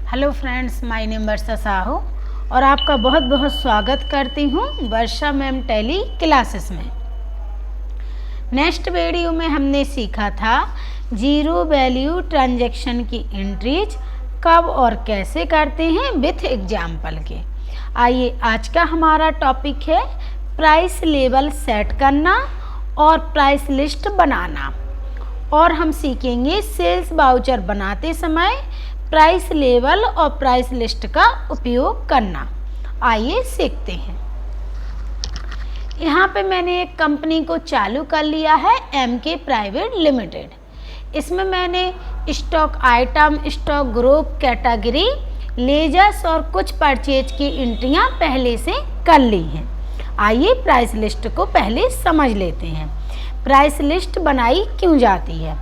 Hello friends, my name वर्षा साहू और आपका बहुत बहुत स्वागत करती हूँ वर्षा मैम टैली क्लासेस में। नेक्स्ट वीडियो में हमने सीखा था जीरो वैल्यू ट्रांजैक्शन की एंट्रीज कब और कैसे करते हैं विथ एग्जाम्पल के। आइए आज का हमारा टॉपिक है प्राइस लेवल सेट करना और प्राइस लिस्ट बनाना, और हम सीखेंगे सेल्स वाउचर बनाते समय प्राइस लेवल और प्राइस लिस्ट का उपयोग करना। आइए सीखते हैं। यहाँ पे मैंने एक कंपनी को चालू कर लिया है, MK प्राइवेट लिमिटेड। इसमें मैंने stock item, stock group, category, ledgers और कुछ परचेज की एंट्रियाँ पहले से कर ली हैं। आइए प्राइस लिस्ट को पहले समझ लेते हैं। प्राइस लिस्ट बनाई क्यों जाती है?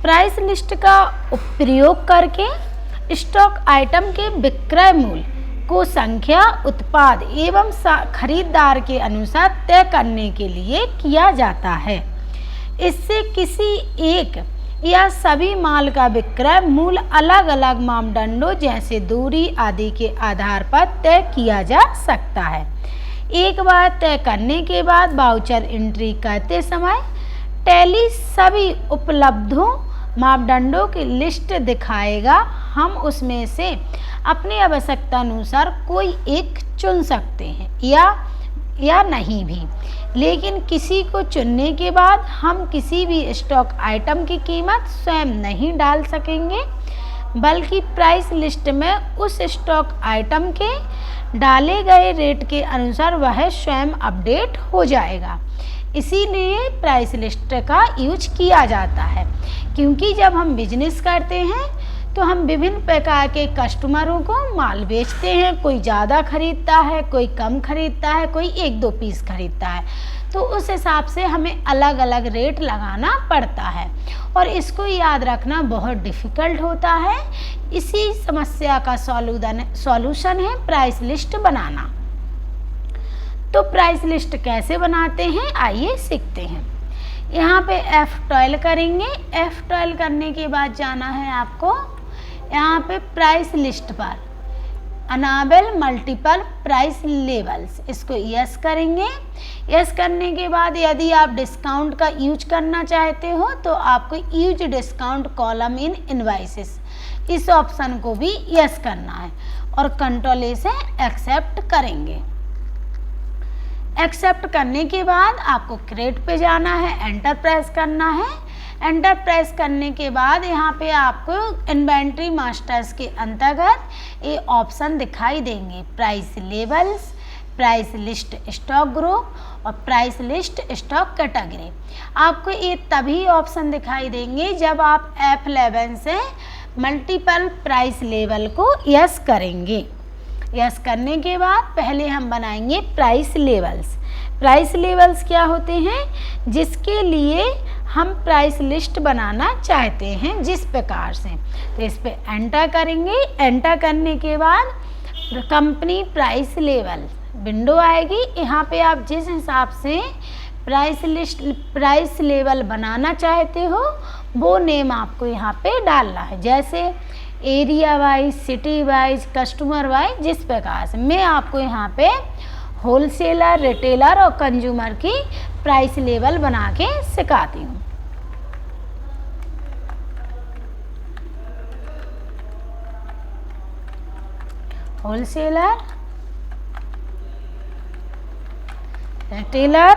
प्राइस लिस्ट का प्रयोग करके स्टॉक आइटम के विक्रय मूल्य को संख्या, उत्पाद एवं खरीदार के अनुसार तय करने के लिए किया जाता है। इससे किसी एक या सभी माल का विक्रय मूल्य अलग अलग मापदंडों जैसे दूरी आदि के आधार पर तय किया जा सकता है। एक बार तय करने के बाद वाउचर एंट्री करते समय टैली सभी उपलब्धों मापदंडों की लिस्ट दिखाएगा। हम उसमें से अपनी आवश्यकता अनुसार कोई एक चुन सकते हैं या नहीं भी, लेकिन किसी को चुनने के बाद हम किसी भी स्टॉक आइटम की कीमत स्वयं नहीं डाल सकेंगे, बल्कि प्राइस लिस्ट में उस स्टॉक आइटम के डाले गए रेट के अनुसार वह स्वयं अपडेट हो जाएगा। इसीलिए प्राइस लिस्ट का यूज किया जाता है, क्योंकि जब हम बिजनेस करते हैं तो हम विभिन्न प्रकार के कस्टमरों को माल बेचते हैं। कोई ज़्यादा खरीदता है, कोई कम खरीदता है, कोई 1-2 पीस खरीदता है, तो उस हिसाब से हमें अलग अलग रेट लगाना पड़ता है और इसको याद रखना बहुत डिफ़िकल्ट होता है। इसी समस्या का सॉल्यूशन है प्राइस लिस्ट बनाना। तो प्राइस लिस्ट कैसे बनाते हैं आइए सीखते हैं। यहाँ पे F12 करेंगे। F12 करने के बाद जाना है आपको यहाँ पे प्राइस लिस्ट पर, अनेबल मल्टीपल प्राइस लेवल्स, इसको यस करेंगे। यस करने के बाद यदि आप डिस्काउंट का यूज करना चाहते हो तो आपको use discount column in invoices, इस ऑप्शन को भी यस करना है और कंट्रोल ए से एक्सेप्ट करेंगे। एक्सेप्ट करने के बाद आपको क्रिएट पे जाना है, एंटर प्रेस करना है। एंटर प्रेस करने के बाद यहाँ पे आपको इन्वेंट्री मास्टर्स के अंतर्गत ये ऑप्शन दिखाई देंगे, price levels, price list stock group और प्राइस लिस्ट स्टॉक कैटेगरी। आपको ये तभी ऑप्शन दिखाई देंगे जब आप F11 से मल्टीपल प्राइस लेवल को यस करेंगे। यस करने के बाद पहले हम बनाएंगे प्राइस लेवल्स। प्राइस लेवल्स क्या होते हैं? जिसके लिए हम प्राइस लिस्ट बनाना चाहते हैं जिस प्रकार से, तो इस पे एंटर करेंगे। एंटर करने के बाद कंपनी प्राइस लेवल विंडो आएगी। यहाँ पे आप जिस हिसाब से प्राइस लेवल बनाना चाहते हो वो नेम आपको यहाँ पे डालना है, जैसे area wise, city wise, customer wise, जिस प्रकार से। मैं आपको यहाँ पे होलसेलर, रिटेलर और कंज्यूमर की प्राइस लेवल बना के सिखाती हूँ। होलसेलर, रिटेलर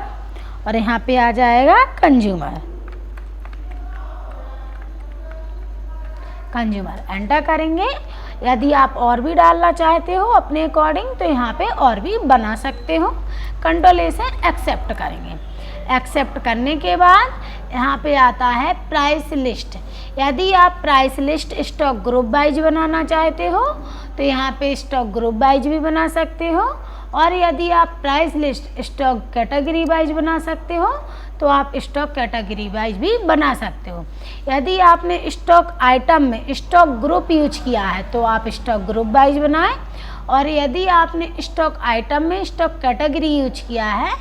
और यहाँ पे आ जाएगा कंज्यूमर। एंटर करेंगे। यदि आप और भी डालना चाहते हो अपने अकॉर्डिंग तो यहाँ पे और भी बना सकते हो। कंट्रोल ए से एक्सेप्ट करेंगे। एक्सेप्ट करने के बाद यहाँ पे आता है प्राइस लिस्ट। यदि आप price list stock group wise बनाना चाहते हो तो यहाँ पे स्टॉक ग्रुप वाइज भी बना सकते हो, और यदि आप price list stock category wise बना सकते हो तो आप स्टॉक कैटेगरी वाइज भी बना सकते हो। यदि आपने स्टॉक आइटम में स्टॉक ग्रुप यूज किया है तो आप स्टॉक ग्रुप वाइज बनाएं, और यदि आपने स्टॉक आइटम में स्टॉक कैटेगरी यूज किया है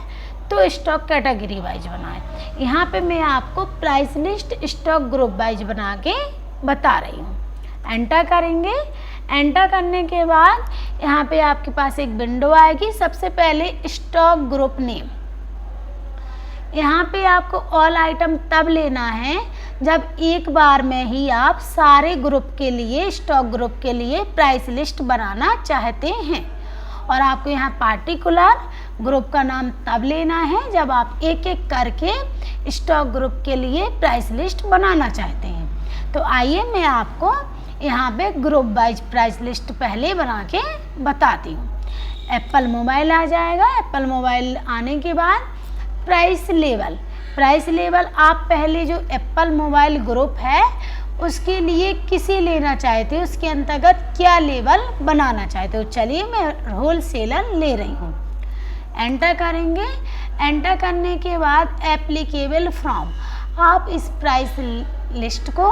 तो स्टॉक कैटेगरी वाइज बनाएं। यहाँ पे मैं आपको price list stock group wise बना के बता रही हूँ। एंटर करेंगे। एंटर करने के बाद यहाँ पे आपके पास एक विंडो आएगी। सबसे पहले स्टॉक ग्रुप नेम, यहाँ पे आपको ऑल आइटम तब लेना है जब एक बार में ही आप सारे ग्रुप के लिए, स्टॉक ग्रुप के लिए प्राइस लिस्ट बनाना चाहते हैं। और आपको यहाँ पार्टिकुलर ग्रुप का नाम तब लेना है जब आप एक एक करके स्टॉक ग्रुप के लिए प्राइस लिस्ट बनाना चाहते हैं। तो आइए मैं आपको यहाँ पे ग्रुप वाइज प्राइस लिस्ट पहले बना के बताती हूँ। एप्पल मोबाइल आ जाएगा। एप्पल मोबाइल आने के बाद प्राइस लेवल आप पहले जो एप्पल मोबाइल ग्रुप है उसके लिए किसी लेना चाहते हो, उसके अंतर्गत क्या लेवल बनाना चाहते हो। चलिए मैं होल सेलर ले रही हूँ। एंटर करेंगे। एंटर करने के बाद एप्लीकेबल फ्रॉम, आप इस प्राइस लिस्ट को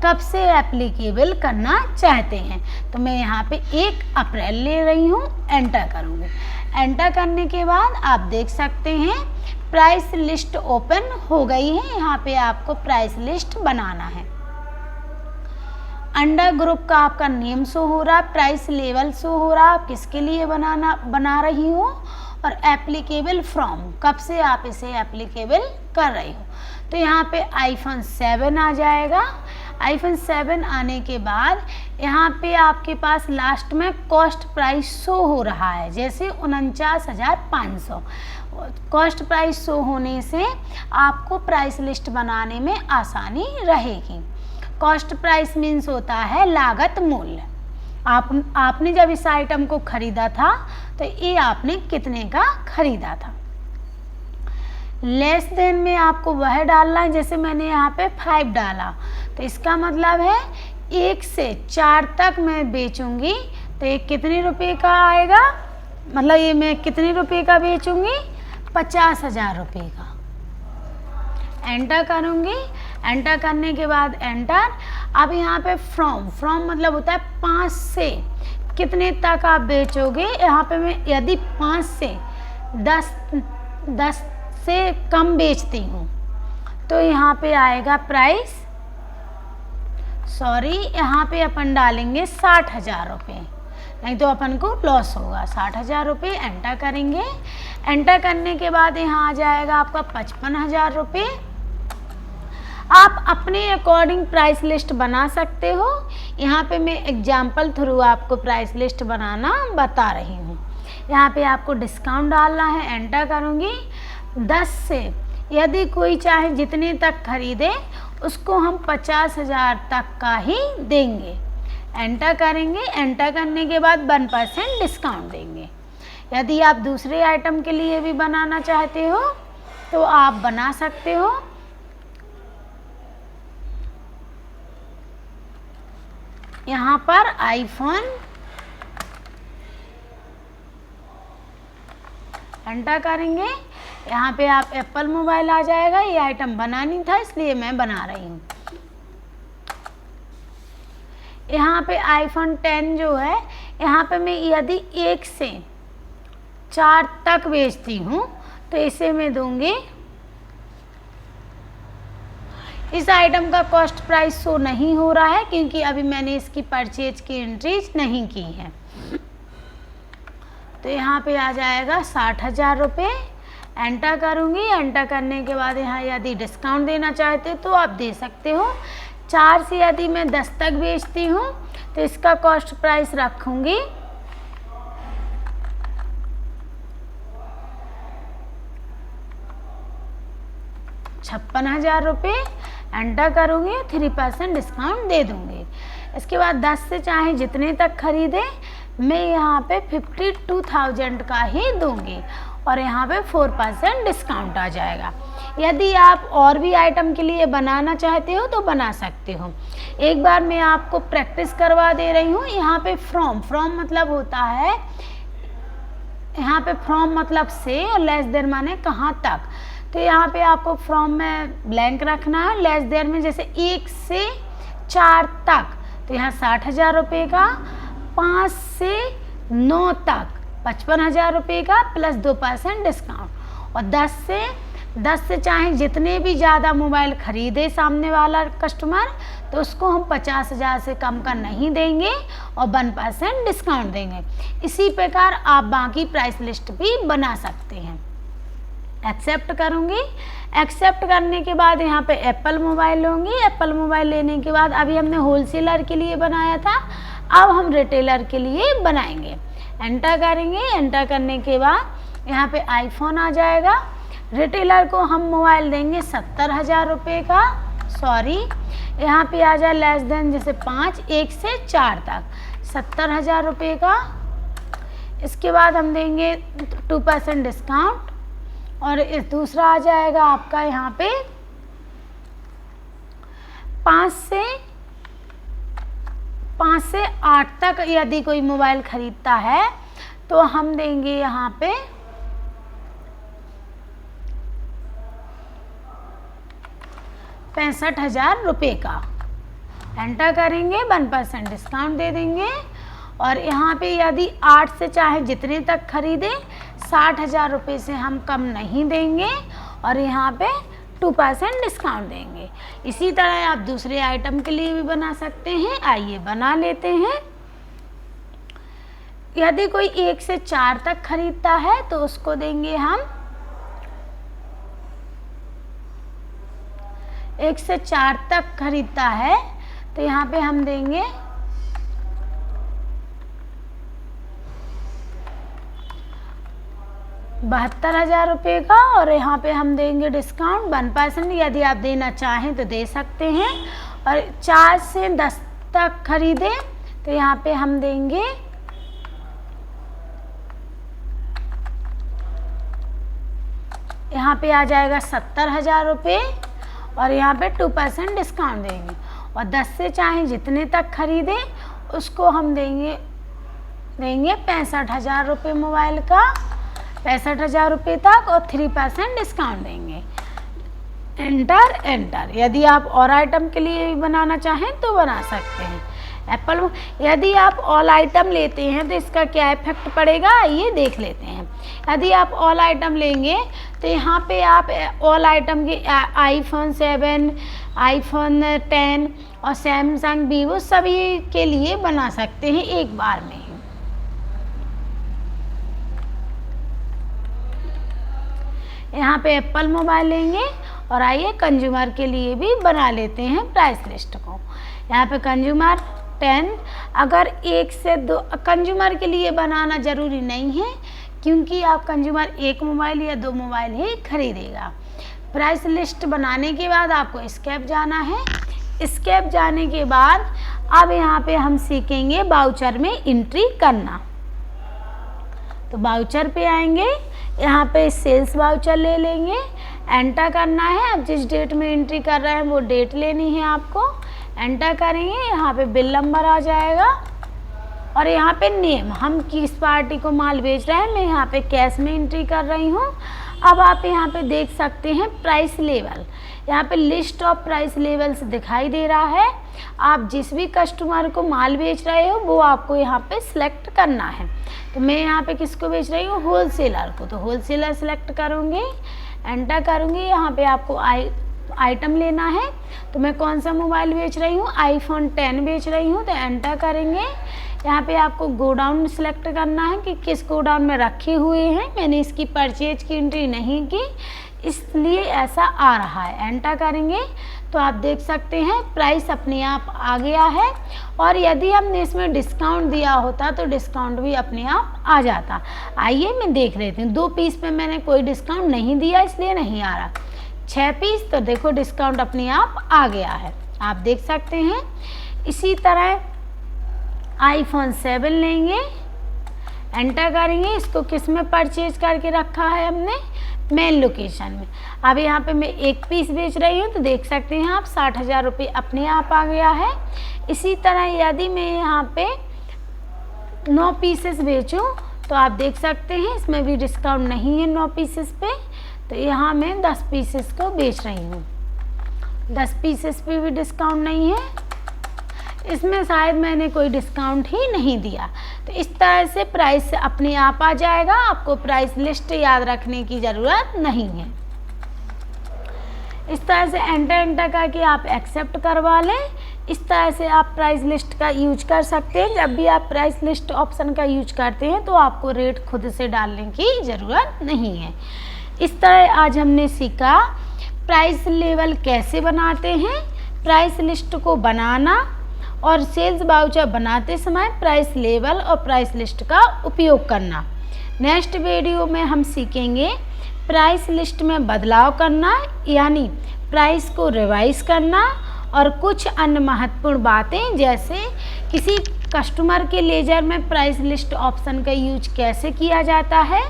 कब से एप्लीकेबल करना चाहते हैं। तो मैं यहाँ पे 1 अप्रैल ले रही हूँ। एंटर करूँगी। एंटर करने के बाद आप देख सकते हैं प्राइस लिस्ट ओपन हो गई है। यहाँ पे आपको प्राइस लिस्ट बनाना है। अंडर ग्रुप का आपका नेम शो हो रहा, प्राइस लेवल शो हो रहा, आप किसके लिए बना रही हो, और एप्लीकेबल फ्रॉम, कब से आप इसे एप्लीकेबल कर रही हो। तो यहाँ पे आईफोन 7 आ जाएगा। आईफोन 7 आने के बाद यहाँ पे आपके पास लास्ट में कॉस्ट प्राइस शो हो रहा है, जैसे 49,500। कॉस्ट प्राइस शो होने से आपको प्राइस लिस्ट बनाने में आसानी रहेगी। कॉस्ट प्राइस मीन्स होता है लागत मूल्य। आपने जब इस आइटम को खरीदा था तो ये आपने कितने का खरीदा था। लेस देन में आपको वह डालना है, जैसे मैंने यहाँ पे 5 डाला, तो इसका मतलब है 1 से 4 तक मैं बेचूंगी तो ये कितने रुपए का आएगा, मतलब ये मैं कितने रुपए का बेचूंगी, 50,000 रुपये का। एंटर करूँगी। एंटर करने के बाद एंटर। अब यहाँ पे फ्रॉम मतलब होता है 5 से कितने तक आप बेचोगे। यहाँ पे मैं यदि 5 से 10 से कम बेचती हूँ तो यहाँ पे आएगा प्राइस, यहाँ पे अपन डालेंगे 60,000 रुपये, नहीं तो अपन को लॉस होगा। 60,000 रुपये एंटर करेंगे। एंटर करने के बाद यहाँ आ जाएगा आपका 55,000 रुपये। आप अपने अकॉर्डिंग प्राइस लिस्ट बना सकते हो। यहाँ पे मैं एग्जाम्पल थ्रू आपको प्राइस लिस्ट बनाना बता रही हूँ। यहाँ पे आपको डिस्काउंट डालना है। एंटर करूँगी। 10 से यदि कोई चाहे जितने तक खरीदे उसको हम 50,000 तक का ही देंगे। एंटर करेंगे। एंटर करने के बाद 1% डिस्काउंट देंगे। यदि आप दूसरे आइटम के लिए भी बनाना चाहते हो तो आप बना सकते हो। यहाँ पर आईफोन एंटर करेंगे। यहाँ पे आप एप्पल मोबाइल आ जाएगा। ये आइटम बनानी था इसलिए मैं बना रही हूँ। यहाँ पे आईफोन 10 जो है, यहाँ पे मैं यदि 1 से 4 तक बेचती हूँ तो इसे मैं दूंगी। इस आइटम का कॉस्ट प्राइस शो नहीं हो रहा है क्योंकि अभी मैंने इसकी परचेज की एंट्रीज नहीं की है। तो यहाँ पे आ जाएगा 60,000 रुपये। एंटर करूँगी। एंटर करने के बाद यहाँ यदि डिस्काउंट देना चाहते तो आप दे सकते हो। 4 से यदि मैं 10 तक बेचती हूँ तो इसका कॉस्ट प्राइस रखूँगी 56,000 रुपये। एंटर करूँगी। 3% डिस्काउंट दे दूँगी। इसके बाद 10 से चाहे जितने तक खरीदे मैं यहाँ पे 52,000 का ही दूँगी और यहाँ पे 4% डिस्काउंट आ जाएगा। यदि आप और भी आइटम के लिए बनाना चाहते हो तो बना सकते हो। एक बार मैं आपको प्रैक्टिस करवा दे रही हूँ। यहाँ पे फ्रॉम मतलब होता है, यहाँ पे फ्रॉम मतलब से और लेस देन माने कहाँ तक। तो यहाँ पे आपको फ्रॉम में ब्लैंक रखना है, लेस देन में जैसे 1 से 4 तक तो यहाँ 60,000 रुपये का, 5 से 9 तक 55,000 रुपये का प्लस 2% डिस्काउंट, और 10 से 10 से चाहे जितने भी ज़्यादा मोबाइल ख़रीदे सामने वाला कस्टमर, तो उसको हम 50,000 से कम का नहीं देंगे और 1% डिस्काउंट देंगे। इसी प्रकार आप बाकी प्राइस लिस्ट भी बना सकते हैं। एक्सेप्ट करूँगी। एक्सेप्ट करने के बाद यहाँ पे एप्पल मोबाइल लूँगी। एप्पल मोबाइल लेने के बाद अभी हमने होलसेलर के लिए बनाया था, अब हम रिटेलर के लिए बनाएंगे। एंटर करेंगे। एंटर करने के बाद यहाँ पे आईफोन आ जाएगा। रिटेलर को हम मोबाइल देंगे 70,000 रुपये का, सॉरी यहाँ पे आ जाए लेस देन, जैसे 5, 1 से 4 तक 70,000 रुपये का। इसके बाद हम देंगे 2% डिस्काउंट और इस दूसरा आ जाएगा आपका यहाँ पे 5 से 8 तक यदि कोई मोबाइल ख़रीदता है तो हम देंगे यहाँ पे 65,000 रुपये का। एंटर करेंगे, 1% डिस्काउंट दे देंगे और यहाँ पे यदि 8 से चाहे जितने तक खरीदें 60,000 रुपये से हम कम नहीं देंगे और यहाँ पे 2% डिस्काउंट देंगे। इसी तरह आप दूसरे आइटम के लिए भी बना सकते हैं। आइए बना लेते हैं। यदि कोई 1 से 4 तक खरीदता है तो उसको देंगे हम 1 से 4 तक खरीदता है तो यहाँ पे हम देंगे 72,000 रुपये का और यहाँ पे हम देंगे डिस्काउंट 1%। यदि आप देना चाहें तो दे सकते हैं। और 4 से 10 तक खरीदें तो यहाँ पे हम देंगे यहाँ पे आ जाएगा 70,000 रुपये और यहाँ पे 2% डिस्काउंट देंगे। और 10 से चाहे जितने तक खरीदें उसको हम देंगे 65,000 रुपये मोबाइल का, 65,000 रुपये तक और 3% डिस्काउंट देंगे। एंटर। यदि आप और आइटम के लिए भी बनाना चाहें तो बना सकते हैं। एप्पल यदि आप ऑल आइटम लेते हैं तो इसका क्या इफेक्ट पड़ेगा ये देख लेते हैं। यदि आप ऑल आइटम लेंगे तो यहाँ पे आप ऑल आइटम के आईफोन 7, आईफोन 10 और सैमसंग, वीवो सभी के लिए बना सकते हैं एक बार में ही। यहाँ पे एप्पल मोबाइल लेंगे और आइए कंज्यूमर के लिए भी बना लेते हैं प्राइस लिस्ट को। यहाँ पे कंज्यूमर 10, अगर 1 से 2 कंज्यूमर के लिए बनाना ज़रूरी नहीं है क्योंकि आप कंज्यूमर 1 मोबाइल या 2 मोबाइल ही खरीदेगा। प्राइस लिस्ट बनाने के बाद आपको एस्केप जाना है। एस्केप जाने के बाद अब यहाँ पे हम सीखेंगे वाउचर में एंट्री करना। तो वाउचर पे आएंगे, यहाँ पे सेल्स वाउचर ले लेंगे, एंटर करना है। अब जिस डेट में एंट्री कर रहे हैं वो डेट लेनी है आपको। एंटर करेंगे, यहाँ पे बिल नंबर आ जाएगा और यहाँ पे नेम, हम किस पार्टी को माल बेच रहे हैं। मैं यहाँ पे कैश में एंट्री कर रही हूँ। अब आप यहाँ पे देख सकते हैं प्राइस लेवल, यहाँ पे लिस्ट ऑफ प्राइस लेवल्स दिखाई दे रहा है। आप जिस भी कस्टमर को माल बेच रहे हो वो आपको यहाँ पे सिलेक्ट करना है। तो मैं यहाँ पे किसको बेच रही हूँ, होलसेलर को, तो होलसेलर सेलेक्ट करूँगी। एंटर करूँगी, यहाँ पे आपको आइटम लेना है। तो मैं कौन सा मोबाइल बेच रही हूँ, आईफोन 10 बेच रही हूँ। तो एंटर करेंगे, यहाँ पे आपको गोडाउन सिलेक्ट करना है कि किस गोडाउन में रखे हुए हैं। मैंने इसकी परचेज की एंट्री नहीं की इसलिए ऐसा आ रहा है। एंटर करेंगे तो आप देख सकते हैं प्राइस अपने आप आ गया है। और यदि हमने इसमें डिस्काउंट दिया होता तो डिस्काउंट भी अपने आप आ जाता। आइए मैं देख लेती हूँ। 2 पीस पे मैंने कोई डिस्काउंट नहीं दिया इसलिए नहीं आ रहा। 6 पीस तो देखो डिस्काउंट अपने आप आ गया है, आप देख सकते हैं। इसी तरह आईफोन 7 लेंगे, एंटर करेंगे। इसको किस में परचेज करके रखा है हमने, मेन लोकेशन में। अब यहाँ पे मैं 1 पीस बेच रही हूँ तो देख सकते हैं आप 60,000 रुपये अपने आप आ गया है। इसी तरह यदि मैं यहाँ पे 9 पीसेस बेचूँ तो आप देख सकते हैं इसमें भी डिस्काउंट नहीं है 9 पीसेस पे। तो यहाँ मैं 10 पीसेस को बेच रही हूँ, 10 पीसेस पे भी डिस्काउंट नहीं है। इसमें शायद मैंने कोई डिस्काउंट ही नहीं दिया। तो इस तरह से प्राइस अपने आप आ जाएगा, आपको प्राइस लिस्ट याद रखने की ज़रूरत नहीं है। इस तरह से एंटर करके आप एक्सेप्ट करवा लें। इस तरह से आप प्राइस लिस्ट का यूज कर सकते हैं। जब भी आप प्राइस लिस्ट ऑप्शन का यूज करते हैं तो आपको रेट खुद से डालने की ज़रूरत नहीं है। इस तरह आज हमने सीखा प्राइस लेवल कैसे बनाते हैं, प्राइस लिस्ट को बनाना और सेल्स वाउचर बनाते समय प्राइस लेवल और प्राइस लिस्ट का उपयोग करना। नेक्स्ट वीडियो में हम सीखेंगे प्राइस लिस्ट में बदलाव करना, यानी प्राइस को रिवाइज करना, और कुछ अन्य महत्वपूर्ण बातें जैसे किसी कस्टमर के लेजर में प्राइस लिस्ट ऑप्शन का यूज कैसे किया जाता है,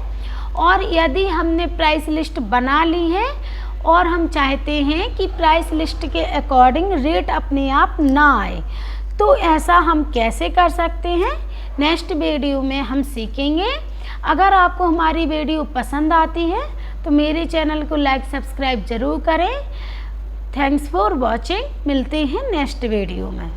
और यदि हमने प्राइस लिस्ट बना ली है और हम चाहते हैं कि प्राइस लिस्ट के अकॉर्डिंग रेट अपने आप ना आए तो ऐसा हम कैसे कर सकते हैं, नेक्स्ट वीडियो में हम सीखेंगे। अगर आपको हमारी वीडियो पसंद आती है तो मेरे चैनल को लाइक सब्सक्राइब ज़रूर करें। Thanks for watching. मिलते हैं नेक्स्ट वीडियो में।